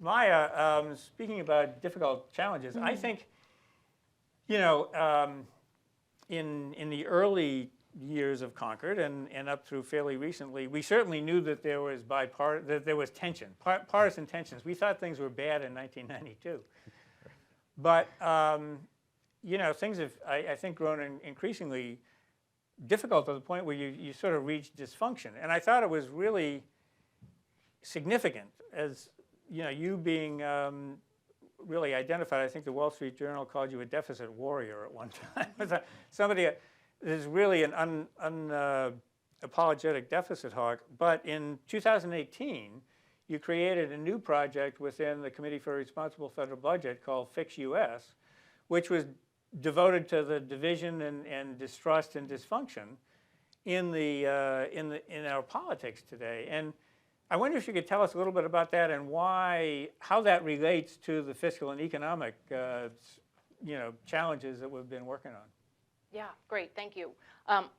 Maya, speaking about difficult challenges, I think, you know, in the early years of Concord and up through fairly recently, we certainly knew that there was tension, partisan tensions. We thought things were bad in 1992, but you know, things have, I think, grown increasingly difficult to the point where you sort of reach dysfunction. And I thought it was really significant, as you know, you being really identified. I think the Wall Street Journal called you a deficit warrior at one time. Somebody is really an unapologetic deficit hawk. But in 2018, you created a new project within the Committee for a Responsible Federal Budget called Fix US, which was devoted to the division and distrust and dysfunction in our politics today. And I wonder if you could tell us a little bit about that and how that relates to the fiscal and economic you know, challenges that we've been working on. Yeah, great, thank you.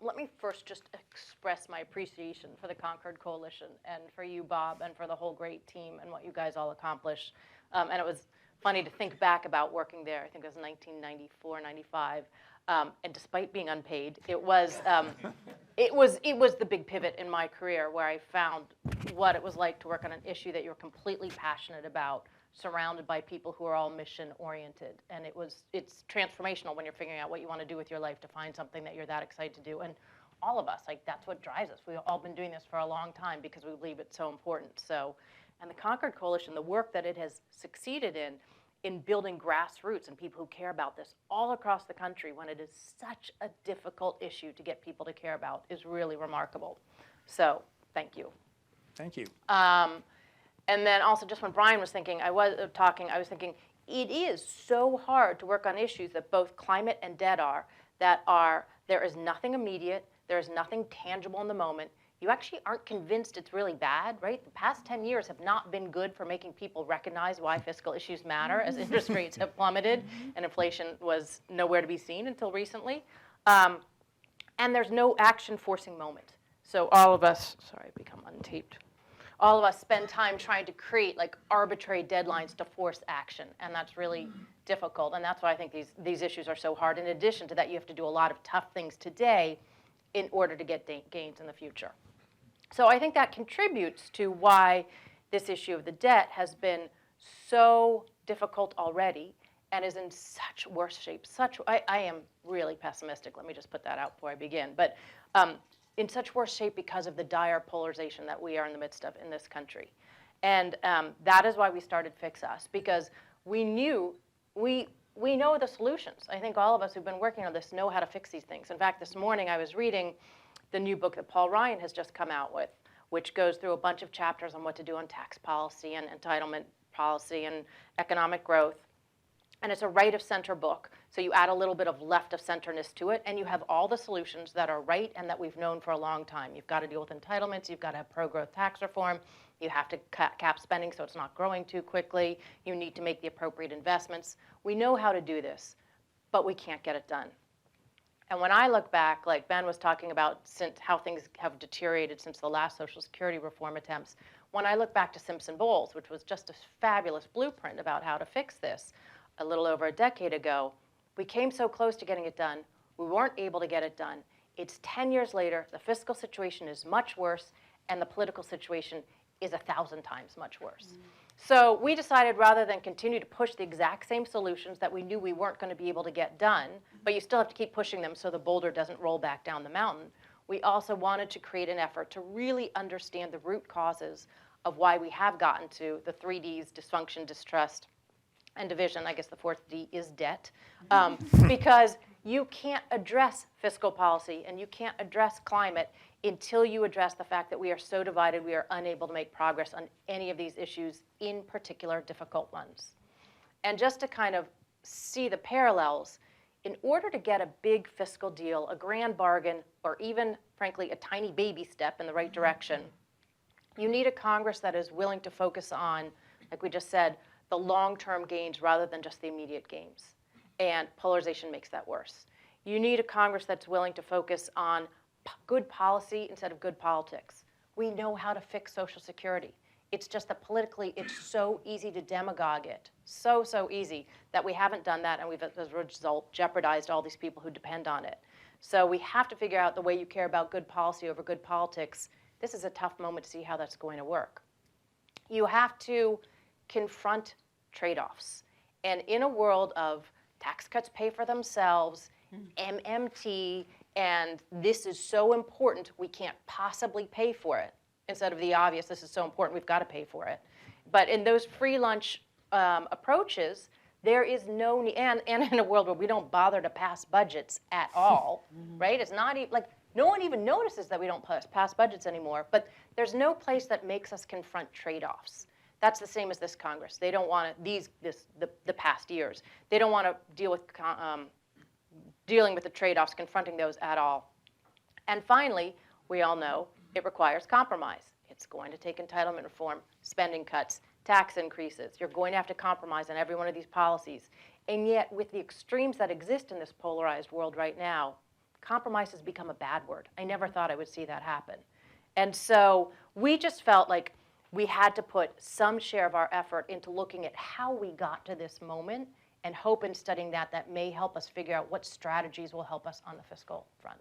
Let me first just express my appreciation for the Concord Coalition and for you, Bob, and for the whole great team and what you guys all accomplished. And it was funny to think back about working there. I think it was 1994, 95. And despite being unpaid, it was the big pivot in my career where I found what it was like to work on an issue that you're completely passionate about, surrounded by people who are all mission oriented. And it's transformational when you're figuring out what you want to do with your life to find something that you're that excited to do. And all of us, like, that's what drives us. We've all been doing this for a long time because we believe it's so important. So, and the Concord Coalition, the work that it has succeeded in building grassroots and people who care about this all across the country when it is such a difficult issue to get people to care about, is really remarkable. So thank you. Thank you. And then also, just when Brian was thinking, I was thinking, it is so hard to work on issues that both climate and debt there is nothing immediate, there is nothing tangible in the moment. You actually aren't convinced it's really bad, right? The past 10 years have not been good for making people recognize why fiscal issues matter, as interest rates have plummeted and inflation was nowhere to be seen until recently. And there's no action forcing moment. So all of us, sorry, I've become untaped. All of us spend time trying to create like arbitrary deadlines to force action, and that's really difficult. And that's why I think these issues are so hard. In addition to that, you have to do a lot of tough things today in order to get gains in the future. So I think that contributes to why this issue of the debt has been so difficult already and is in such worse shape. I am really pessimistic. Let me just put that out before I begin. But in such worse shape because of the dire polarization that we are in the midst of in this country. And that is why we started Fix Us, because we know the solutions. I think all of us who've been working on this know how to fix these things. In fact, this morning I was reading the new book that Paul Ryan has just come out with, which goes through a bunch of chapters on what to do on tax policy and entitlement policy and economic growth. And it's a right-of-center book, so you add a little bit of left-of-centerness to it, and you have all the solutions that are right and that we've known for a long time. You've got to deal with entitlements, you've got to have pro-growth tax reform, you have to cap spending so it's not growing too quickly, you need to make the appropriate investments. We know how to do this, but we can't get it done. And when I look back, like Ben was talking about how things have deteriorated since the last Social Security reform attempts, when I look back to Simpson-Bowles, which was just a fabulous blueprint about how to fix this a little over a decade ago, we came so close to getting it done, we weren't able to get it done. It's 10 years later, the fiscal situation is much worse, and the political situation is 1,000 times much worse. So we decided, rather than continue to push the exact same solutions that we knew we weren't going to be able to get done, but you still have to keep pushing them so the boulder doesn't roll back down the mountain, we also wanted to create an effort to really understand the root causes of why we have gotten to the 3 Ds, dysfunction, distrust, and division. I guess the 4th D is debt, because you can't address fiscal policy and you can't address climate until you address the fact that we are so divided we are unable to make progress on any of these issues, in particular difficult ones. And just to kind of see the parallels, in order to get a big fiscal deal, a grand bargain, or even, frankly, a tiny baby step in the right direction, you need a Congress that is willing to focus on, like we just said, the long-term gains rather than just the immediate gains. And polarization makes that worse. You need a Congress that's willing to focus on good policy instead of good politics. We know how to fix Social Security. It's just that politically, it's so easy to demagogue it. So, so easy that we haven't done that, and we've, as a result, jeopardized all these people who depend on it. So we have to figure out the way you care about good policy over good politics. This is a tough moment to see how that's going to work. You have to confront trade-offs. And in a world of tax cuts pay for themselves, MMT, and this is so important, we can't possibly pay for it. Instead of the obvious, this is so important, we've got to pay for it. But in those free lunch approaches, there is no need, and in a world where we don't bother to pass budgets at all, right? It's not even, like, no one even notices that we don't pass budgets anymore, but there's no place that makes us confront trade-offs. That's the same as this Congress. They don't want to, the past years, they don't want to deal with dealing with the trade-offs, confronting those at all. And finally, we all know it requires compromise. It's going to take entitlement reform, spending cuts, tax increases. You're going to have to compromise on every one of these policies. And yet, with the extremes that exist in this polarized world right now, compromise has become a bad word. I never thought I would see that happen. And so we just felt like we had to put some share of our effort into looking at how we got to this moment, and hope in studying that may help us figure out what strategies will help us on the fiscal front.